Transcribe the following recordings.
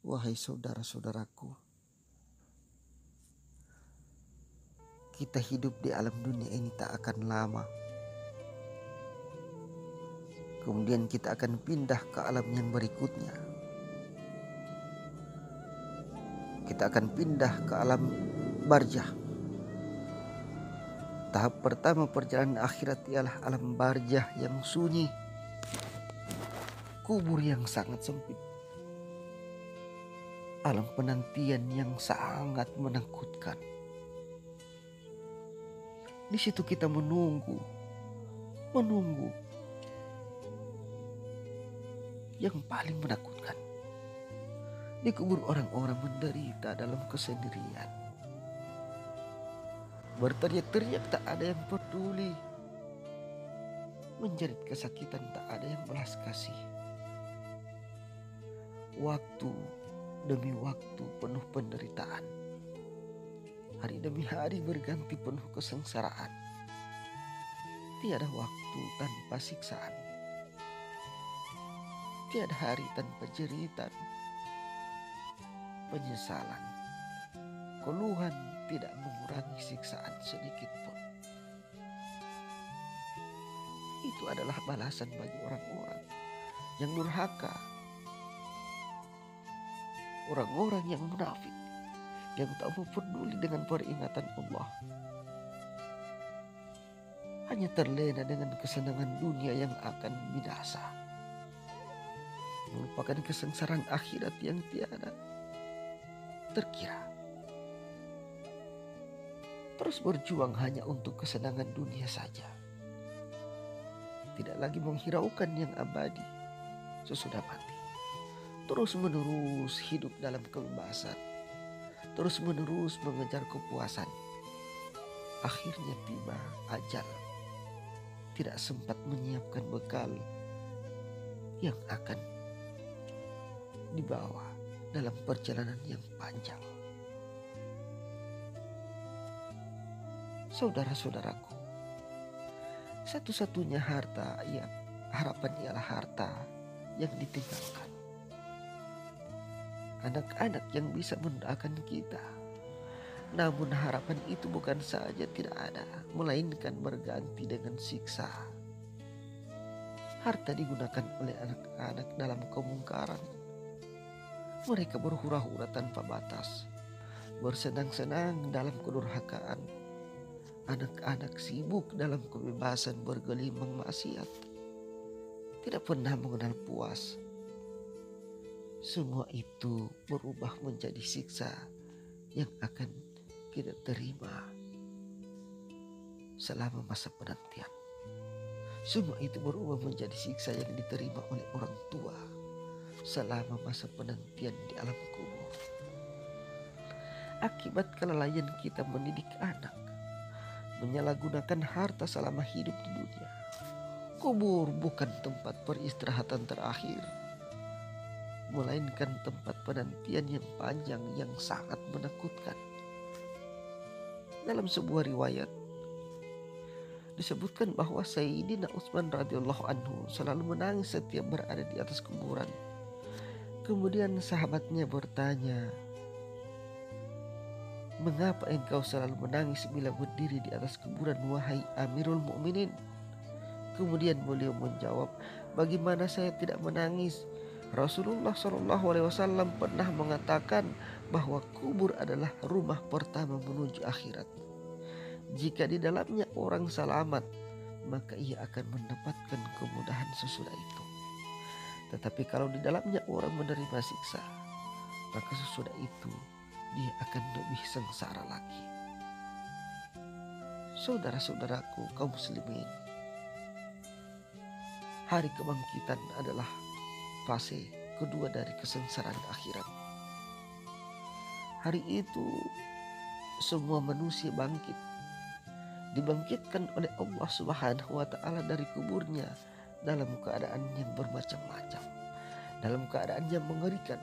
Wahai saudara-saudaraku, kita hidup di alam dunia ini tak akan lama. Kemudian kita akan pindah ke alam yang berikutnya. Kita akan pindah ke alam barzah. Tahap pertama perjalanan akhirat ialah alam barzah yang sunyi, kubur yang sangat sempit, alam penantian yang sangat menakutkan. Di situ kita menunggu. Yang paling menakutkan, di kubur orang-orang menderita dalam kesendirian. Berteriak-teriak tak ada yang peduli. Menjerit kesakitan tak ada yang belas kasih. Waktu demi waktu penuh penderitaan. Hari demi hari berganti penuh kesengsaraan. Tiada waktu tanpa siksaan. Tiada hari tanpa jeritan, penyesalan, keluhan tidak mengurangi siksaan sedikit pun. Itu adalah balasan bagi orang-orang yang durhaka, orang-orang yang munafik, yang tak mau peduli dengan peringatan Allah. Hanya terlena dengan kesenangan dunia yang akan binasa, melupakan kesengsaraan akhirat yang tiada terkira. Terus berjuang hanya untuk kesenangan dunia saja, tidak lagi menghiraukan yang abadi sesudah mati. Terus menerus hidup dalam kebebasan, terus menerus mengejar kepuasan. Akhirnya tiba ajal, tidak sempat menyiapkan bekal yang akan dibawa dalam perjalanan yang panjang. Saudara-saudaraku, satu-satunya harta yang harapan ialah harta yang ditinggalkan. Anak-anak yang bisa mendoakan kita. Namun harapan itu bukan saja tidak ada, melainkan berganti dengan siksa. Harta digunakan oleh anak-anak dalam kemungkaran. Mereka berhura-hura tanpa batas, bersenang-senang dalam kedurhakaan. Anak-anak sibuk dalam kebebasan bergelimang maksiat, tidak pernah mengenal puas. Semua itu berubah menjadi siksa yang akan kita terima selama masa penantian. Semua itu berubah menjadi siksa yang diterima oleh orang tua selama masa penantian di alam kubur. Akibat kelalaian kita mendidik anak, menyalahgunakan harta selama hidup di dunia. Kubur bukan tempat peristirahatan terakhir, melainkan tempat penantian yang panjang yang sangat menakutkan. Dalam sebuah riwayat disebutkan bahwa Sayyidina Utsman radhiyallahu anhu selalu menangis setiap berada di atas kuburan. Kemudian sahabatnya bertanya, "Mengapa engkau selalu menangis bila berdiri di atas kuburan, wahai Amirul Mukminin?" Kemudian beliau menjawab, "Bagaimana saya tidak menangis? Rasulullah SAW pernah mengatakan bahwa kubur adalah rumah pertama menuju akhirat. Jika di dalamnya orang selamat, maka ia akan mendapatkan kemudahan sesudah itu. Tetapi kalau di dalamnya orang menerima siksa, maka sesudah itu dia akan lebih sengsara lagi." Saudara-saudaraku kaum muslimin, hari kebangkitan adalah fase kedua dari kesengsaraan akhirat. Hari itu semua manusia bangkit, dibangkitkan oleh Allah Subhanahu wa Ta'ala dari kuburnya dalam keadaan yang bermacam-macam, dalam keadaan yang mengerikan,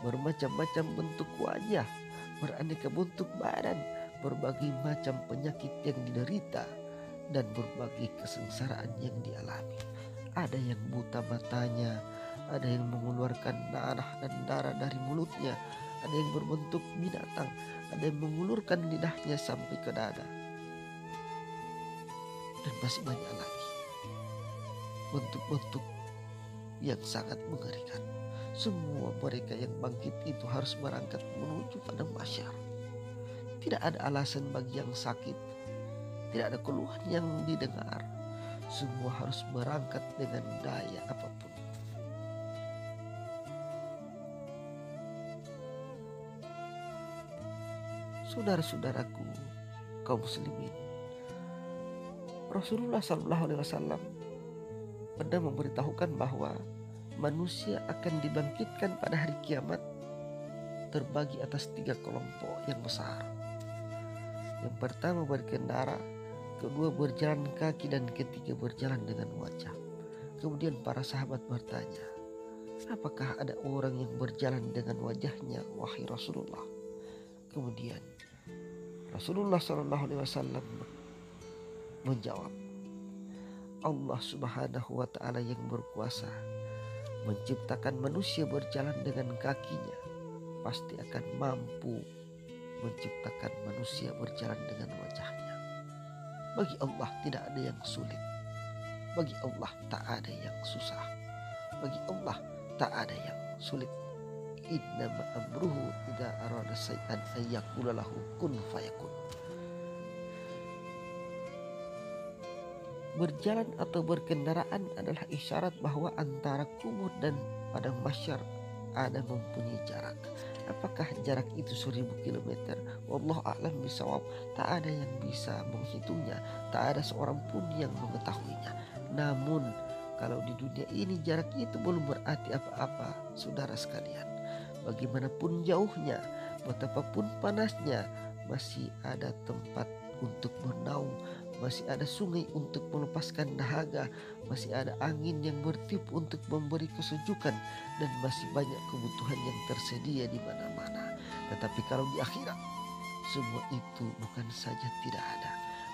bermacam-macam bentuk wajah, beraneka bentuk badan, berbagai macam penyakit yang diderita, dan berbagai kesengsaraan yang dialami. Ada yang buta matanya, ada yang mengeluarkan nanah dan darah dari mulutnya, ada yang berbentuk binatang, ada yang mengulurkan lidahnya sampai ke dada, dan masih banyak lagi bentuk-bentuk yang sangat mengerikan. Semua mereka yang bangkit itu harus berangkat menuju pada mahsyar. Tidak ada alasan bagi yang sakit, tidak ada keluhan yang didengar. Semua harus berangkat dengan daya apapun. Saudara-saudaraku, kaum muslimin, Rasulullah SAW pernah memberitahukan bahwa manusia akan dibangkitkan pada hari kiamat terbagi atas 3 kelompok yang besar. Yang pertama berkendara, kedua berjalan kaki, dan ketiga berjalan dengan wajah. Kemudian para sahabat bertanya, apakah ada orang yang berjalan dengan wajahnya, wahai Rasulullah? Kemudian Rasulullah SAW menjawab, Allah Subhanahu wa Ta'ala yang berkuasa menciptakan manusia berjalan dengan kakinya, pasti akan mampu menciptakan manusia berjalan dengan wajahnya. Bagi Allah tidak ada yang sulit, bagi Allah tak ada yang susah, bagi Allah tak ada yang sulit. Innama amruhu idza arada syai'an ay yaqula lahu kun fayakun. Berjalan atau berkendaraan adalah isyarat bahwa antara kubur dan padang mahsyar ada mempunyai jarak. Apakah jarak itu 1000 km? Wallahu a'lam bishawab. Tak ada yang bisa menghitungnya, tak ada seorang pun yang mengetahuinya. Namun kalau di dunia ini jarak itu belum berarti apa-apa, saudara sekalian. Bagaimanapun jauhnya, betapapun panasnya, masih ada tempat untuk bernaung, masih ada sungai untuk melepaskan dahaga, masih ada angin yang bertiup untuk memberi kesejukan, dan masih banyak kebutuhan yang tersedia di mana-mana. Tetapi kalau di akhirat, semua itu bukan saja tidak ada,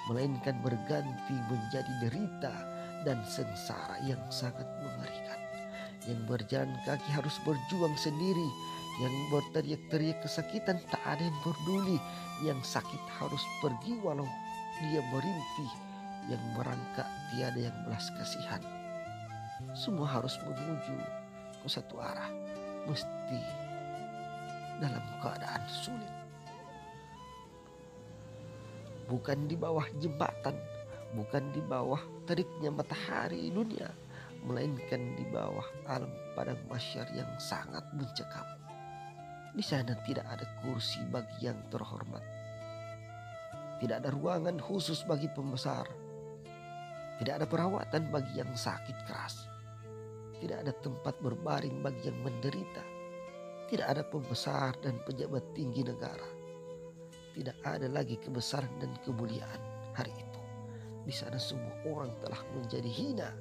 melainkan berganti menjadi derita dan sengsara yang sangat mengerikan. Yang berjalan kaki harus berjuang sendiri, yang berteriak-teriak kesakitan tak ada yang peduli, yang sakit harus pergi walau dia merintih, yang merangkak tiada yang belas kasihan. Semua harus menuju ke satu arah, mesti dalam keadaan sulit. Bukan di bawah jembatan, bukan di bawah teriknya matahari dunia, melainkan di bawah alam padang mahsyar yang sangat mencekam. Di sana tidak ada kursi bagi yang terhormat, tidak ada ruangan khusus bagi pembesar, tidak ada perawatan bagi yang sakit keras, tidak ada tempat berbaring bagi yang menderita, tidak ada pembesar dan pejabat tinggi negara, tidak ada lagi kebesaran dan kemuliaan hari itu. Di sana semua orang telah menjadi hina,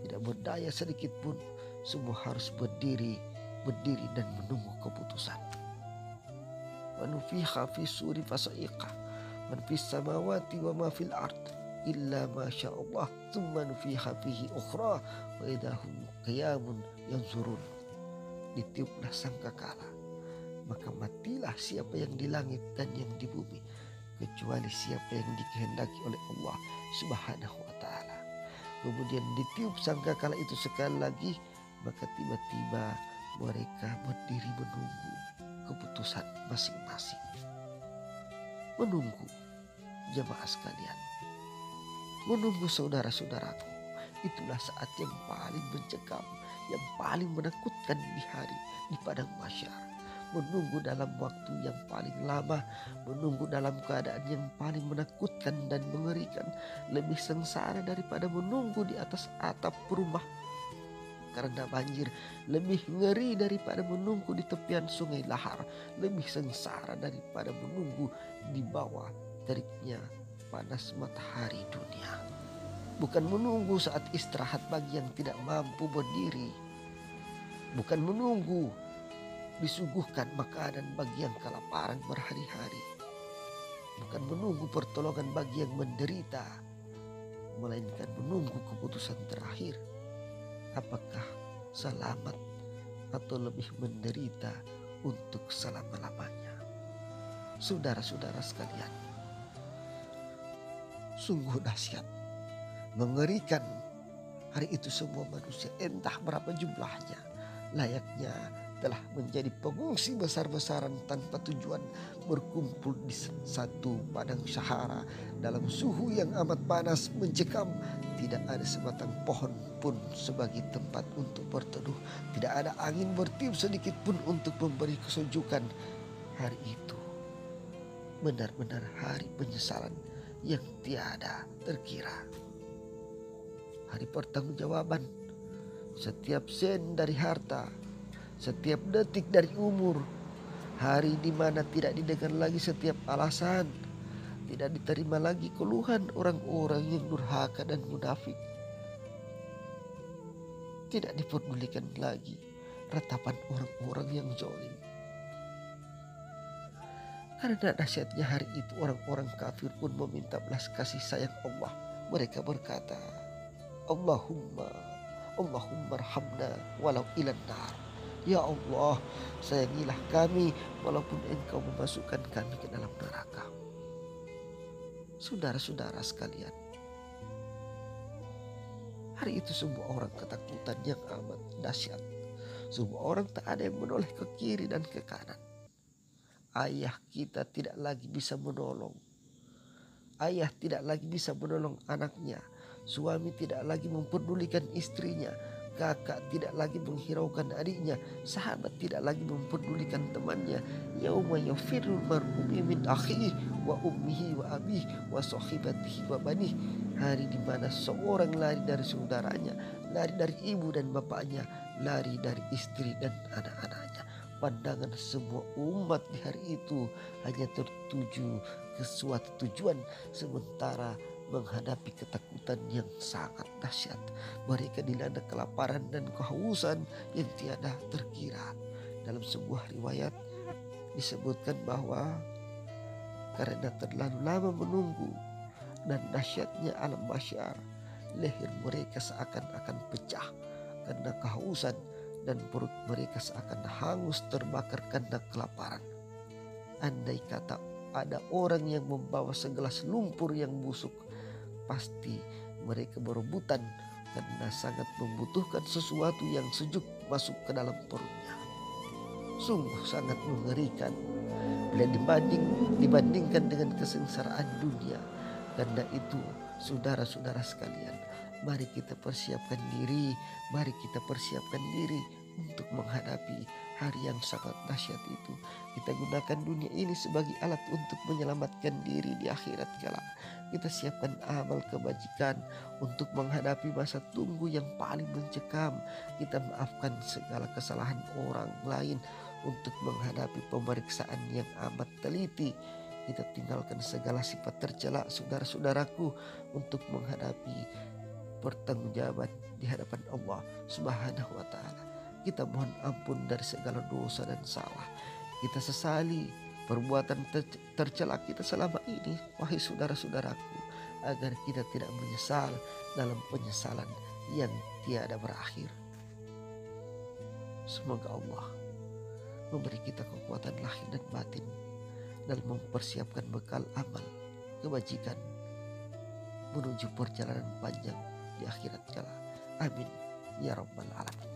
tidak berdaya sedikit pun. Semua harus berdiri dan menunggu keputusan. Wa nufikha fi suri fasaiqa man fis samawati wa ma fil ard illa ma sya Allah thumma nufikha fihi ukhra wa idahum qiyamun yanzurun. Ditiuplah sangkakala, maka matilah siapa yang di langit dan yang di bumi, kecuali siapa yang dikehendaki oleh Allah Subhanahu wa Ta'ala. Kemudian ditiup sangkakala itu sekali lagi, maka tiba-tiba mereka berdiri menunggu keputusan masing-masing. Menunggu, jemaah sekalian, menunggu saudara-saudaraku. Itulah saat yang paling mencekam, yang paling menakutkan di padang mahsyar. Menunggu dalam waktu yang paling lama, menunggu dalam keadaan yang paling menakutkan dan mengerikan, lebih sengsara daripada menunggu di atas atap rumah karena banjir, lebih ngeri daripada menunggu di tepian sungai lahar, lebih sengsara daripada menunggu di bawah teriknya panas matahari dunia. Bukan menunggu saat istirahat bagi yang tidak mampu berdiri, bukan menunggu disuguhkan makanan bagi yang kelaparan berhari-hari, bukan menunggu pertolongan bagi yang menderita, melainkan menunggu keputusan terakhir. Apakah selamat atau lebih menderita untuk selama-lamanya. Saudara-saudara sekalian, sungguh dahsyat, mengerikan. Hari itu semua manusia, entah berapa jumlahnya, layaknya telah menjadi pengungsi besar-besaran tanpa tujuan, berkumpul di satu padang Sahara dalam suhu yang amat panas mencekam. Tidak ada sebatang pohon pun sebagai tempat untuk berteduh. Tidak ada angin bertiup sedikit pun untuk memberi kesejukan. Hari itu benar-benar hari penyesalan yang tiada terkira. Hari pertanggungjawaban, setiap sen dari harta, setiap detik dari umur. Hari di mana tidak didengar lagi setiap alasan, tidak diterima lagi keluhan orang-orang yang durhaka dan munafik. Tidak diperdulikan lagi ratapan orang-orang yang zalim. Karena dahsyatnya hari itu, orang-orang kafir pun meminta belas kasih sayang Allah. Mereka berkata, Allahumma arhamna walau ilan nar. Ya Allah, sayangilah kami walaupun Engkau memasukkan kami ke dalam neraka. Saudara-saudara sekalian, hari itu semua orang ketakutan yang amat dahsyat. Semua orang tak ada yang menoleh ke kiri dan ke kanan. Ayah kita tidak lagi bisa menolong. Ayah tidak lagi bisa menolong anaknya. Suami tidak lagi memperdulikan istrinya. Kakak tidak lagi menghiraukan adiknya. Sahabat tidak lagi memperdulikan temannya. Yauma yafirrul mar'u min akhihi wa ummihi wa abihi wa sahibatihi wa banihi. Hari di mana seorang lari dari saudaranya, lari dari ibu dan bapaknya, lari dari istri dan anak-anaknya. Pandangan semua umat di hari itu hanya tertuju ke suatu tujuan, sementara menghadapi ketakutan yang sangat dahsyat. Mereka dilanda kelaparan dan kehausan yang tiada terkira. Dalam sebuah riwayat disebutkan bahwa karena terlalu lama menunggu dan dahsyatnya alam mahsyar, leher mereka seakan-akan pecah karena kehausan dan perut mereka seakan hangus terbakar karena kelaparan. Andai kata ada orang yang membawa segelas lumpur yang busuk, pasti mereka berebutan karena sangat membutuhkan sesuatu yang sejuk masuk ke dalam perutnya. Sungguh sangat mengerikan bila dibandingkan dengan kesengsaraan dunia. Karena itu, saudara-saudara sekalian, mari kita persiapkan diri, mari kita persiapkan diri untuk menghadapi hari yang sangat dahsyat itu. Kita gunakan dunia ini sebagai alat untuk menyelamatkan diri di akhirat kelak. Kita siapkan amal kebajikan untuk menghadapi masa tunggu yang paling mencekam. Kita maafkan segala kesalahan orang lain untuk menghadapi pemeriksaan yang amat teliti. Kita tinggalkan segala sifat tercela, saudara-saudaraku, untuk menghadapi pertanggungjawaban di hadapan Allah Subhanahu wa ta'ala. Kita mohon ampun dari segala dosa dan salah. Kita sesali perbuatan tercela kita selama ini, wahai saudara-saudaraku, agar kita tidak menyesal dalam penyesalan yang tiada berakhir. Semoga Allah memberi kita kekuatan lahir dan batin dalam mempersiapkan bekal amal kebajikan menuju perjalanan panjang di akhirat kala. Amin ya rabbal alamin.